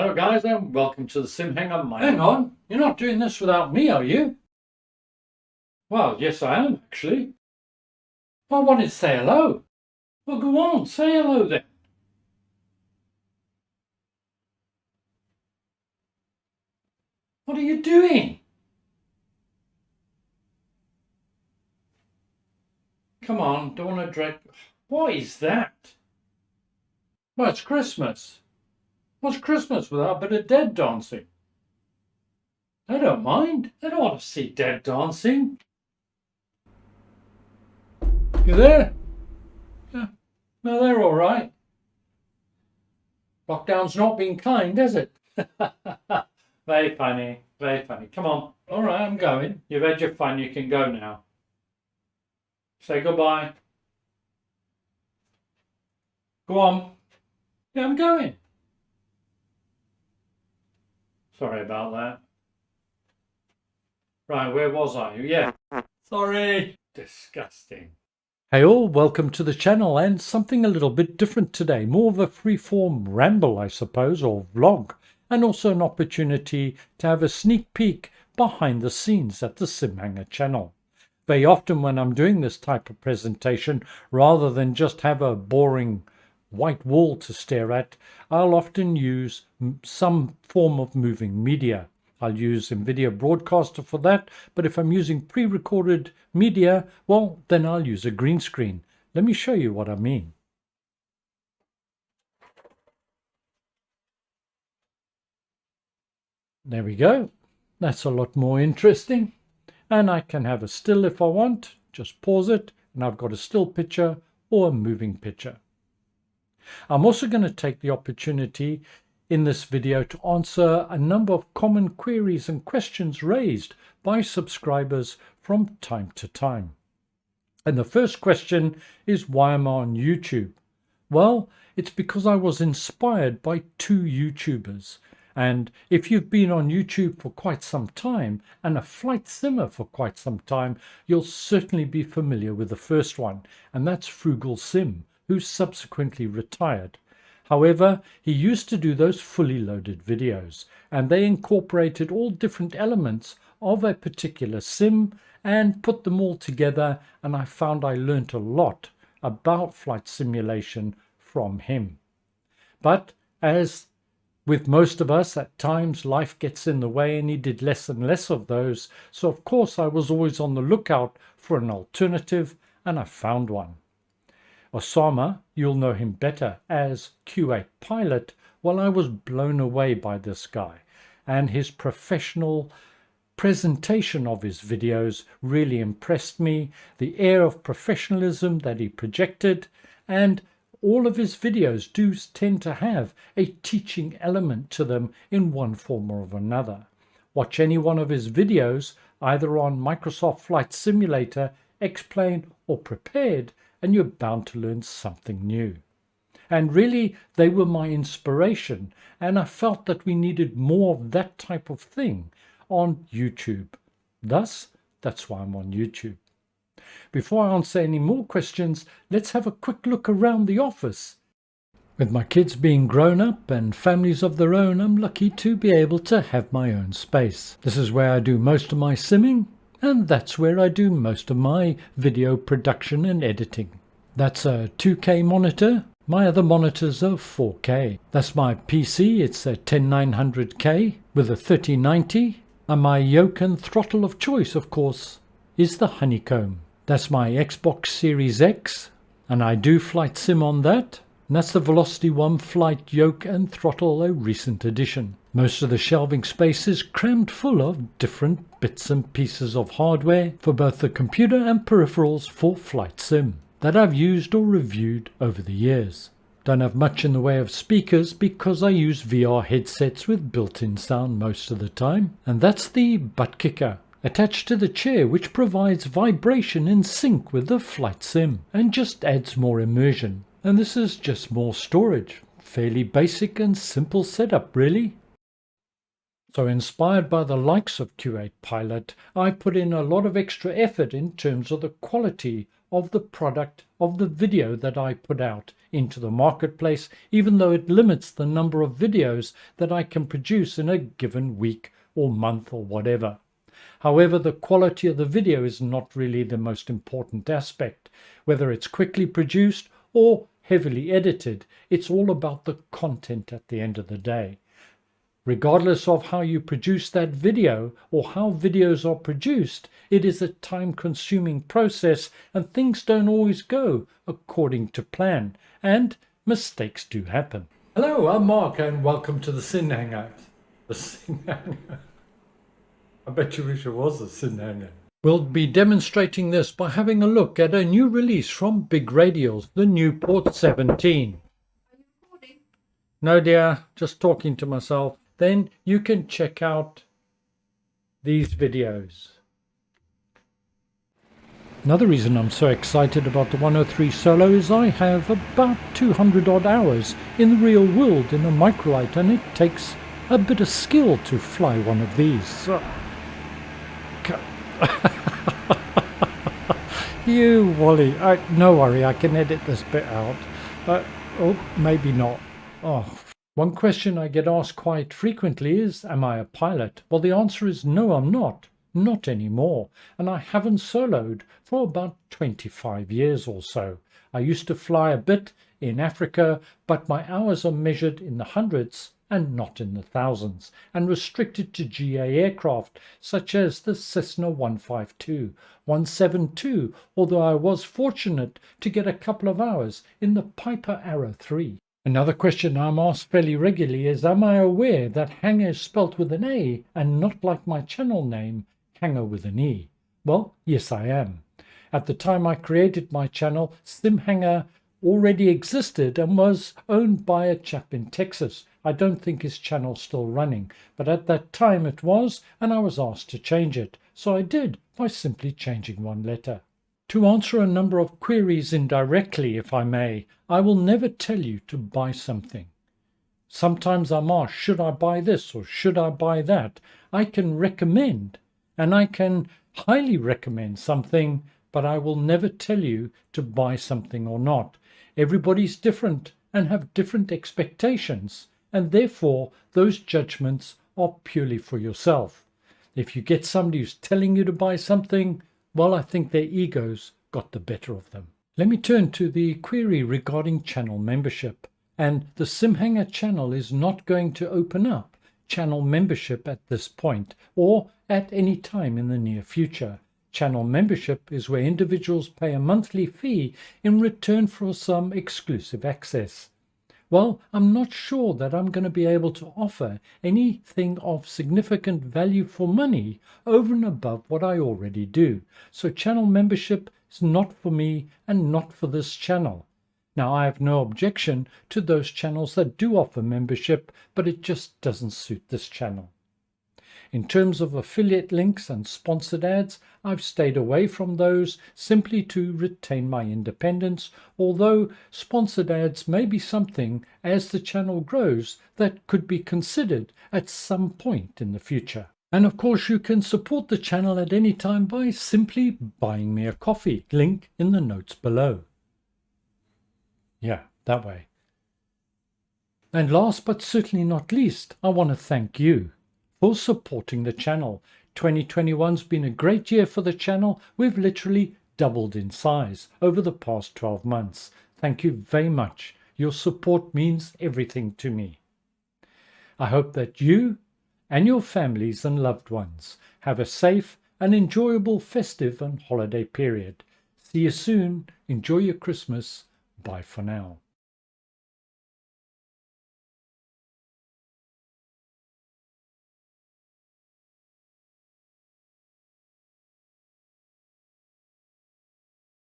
Hello guys and welcome to the Simhanger Mind. Hang on, you're not doing this without me, are you? Well, yes I am actually. I wanted to say hello. Well, go on, say hello then. What are you doing? Come on, don't want to drag. What is that? Well, it's Christmas. What's Christmas without a bit of dead dancing? I don't mind. I don't want to see dead dancing. You there? Yeah. No, they're all right. Lockdown's not been kind, has it? Very funny, very funny. Come on. All right, I'm going. You've had your fun, you can go now. Say goodbye. Go on. Yeah, I'm going. Sorry about that. Right, where was I? Yeah. Sorry. Disgusting. Hey all, welcome to the channel and something a little bit different today. More of a free-form ramble, I suppose, or vlog, and also an opportunity to have a sneak peek behind the scenes at the Simhanger channel. Very often when I'm doing this type of presentation, rather than just have a boring white wall to stare at, I'll often use some form of moving media. I'll use NVIDIA Broadcaster for that, but if I'm using pre-recorded media, well, then I'll use a green screen. Let me show you what I mean. There we go. That's a lot more interesting. And I can have a still if I want. Just pause it, and I've got a still picture or a moving picture. I'm also going to take the opportunity in this video to answer a number of common queries and questions raised by subscribers from time to time. And the first question is, why am I on YouTube? Well, it's because I was inspired by two YouTubers. And if you've been on YouTube for quite some time and a flight simmer for quite some time, you'll certainly be familiar with the first one, and that's Frugal Sim, who subsequently retired. However, he used to do those fully loaded videos, and they incorporated all different elements of a particular sim and put them all together, and I found I learnt a lot about flight simulation from him. But as with most of us, at times life gets in the way, and he did less and less of those, so of course I was always on the lookout for an alternative, and I found one. Osama, you'll know him better as Q8 Pilot. Well, I was blown away by this guy, and his professional presentation of his videos really impressed me. The air of professionalism that he projected, and all of his videos do tend to have a teaching element to them in one form or another. Watch any one of his videos, either on Microsoft Flight Simulator, X-Plane or Prepared, and you're bound to learn something new. And really, they were my inspiration, and I felt that we needed more of that type of thing on YouTube. Thus, that's why I'm on YouTube. Before I answer any more questions, let's have a quick look around the office. With my kids being grown up and families of their own, I'm lucky to be able to have my own space. This is where I do most of my simming, and that's where I do most of my video production and editing. That's a 2K monitor. My other monitors are 4K. That's my PC. It's a 10900K with a 3090. And my yoke and throttle of choice, of course, is the Honeycomb. That's my Xbox Series X, and I do flight sim on that. And that's the Velocity 1 Flight yoke and throttle, a recent addition. Most of the shelving space is crammed full of different bits and pieces of hardware for both the computer and peripherals for flight sim that I've used or reviewed over the years. Don't have much in the way of speakers because I use VR headsets with built-in sound most of the time, and that's the butt kicker attached to the chair, which provides vibration in sync with the flight sim and just adds more immersion. And this is just more storage. Fairly basic and simple setup, really. So inspired by the likes of Q8 Pilot, I put in a lot of extra effort in terms of the quality of the product of the video that I put out into the marketplace, even though it limits the number of videos that I can produce in a given week or month or whatever. However, the quality of the video is not really the most important aspect. Whether it's quickly produced or heavily edited, it's all about the content at the end of the day. Regardless of how you produce that video or how videos are produced, it is a time-consuming process and things don't always go according to plan, and mistakes do happen. Hello, I'm Mark and welcome to the Simhanger. The Simhanger. I bet you wish it was a Simhanger. We'll be demonstrating this by having a look at a new release from Big Radials, the Newport 17. Are you recording? No dear, just talking to myself. Then you can check out these videos. Another reason I'm so excited about the 103 Solo is I have about 200 odd hours in the real world in a microlight, and it takes a bit of skill to fly one of these. So, you Wally, no worry, I can edit this bit out. Oh, maybe not. One question I get asked quite frequently is, am I a pilot? Well, the answer is no, I'm not. Not anymore. And I haven't soloed for about 25 years or so. I used to fly a bit in Africa, but my hours are measured in the hundreds and not in the thousands, and restricted to GA aircraft such as the Cessna 152, 172, although I was fortunate to get a couple of hours in the Piper Arrow 3. Another question I'm asked fairly regularly is, am I aware that Hanger is spelt with an A and not like my channel name, Hanger with an E? Well, yes I am. At the time I created my channel, Simhanger already existed and was owned by a chap in Texas. I don't think his channel's still running, but at that time it was, and I was asked to change it. So I did, by simply changing one letter. To answer a number of queries indirectly, if I may, I will never tell you to buy something. Sometimes I'm asked, should I buy this or should I buy that? I can recommend, and I can highly recommend something, but I will never tell you to buy something or not. Everybody's different and have different expectations, and therefore those judgments are purely for yourself. If you get somebody who's telling you to buy something, well, I think their egos got the better of them. Let me turn to the query regarding channel membership. And the Simhanger channel is not going to open up channel membership at this point or at any time in the near future. Channel membership is where individuals pay a monthly fee in return for some exclusive access. Well, I'm not sure that I'm going to be able to offer anything of significant value for money over and above what I already do. So channel membership is not for me and not for this channel. Now, I have no objection to those channels that do offer membership, but it just doesn't suit this channel. In terms of affiliate links and sponsored ads, I've stayed away from those simply to retain my independence, although sponsored ads may be something, as the channel grows, that could be considered at some point in the future. And of course you can support the channel at any time by simply buying me a coffee, link in the notes below. Yeah, that way. And last but certainly not least, I want to thank you for supporting the channel. 2021's been a great year for the channel. We've literally doubled in size over the past 12 months. Thank you very much. Your support means everything to me. I hope that you and your families and loved ones have a safe and enjoyable festive and holiday period. See you soon. Enjoy your Christmas. Bye for now.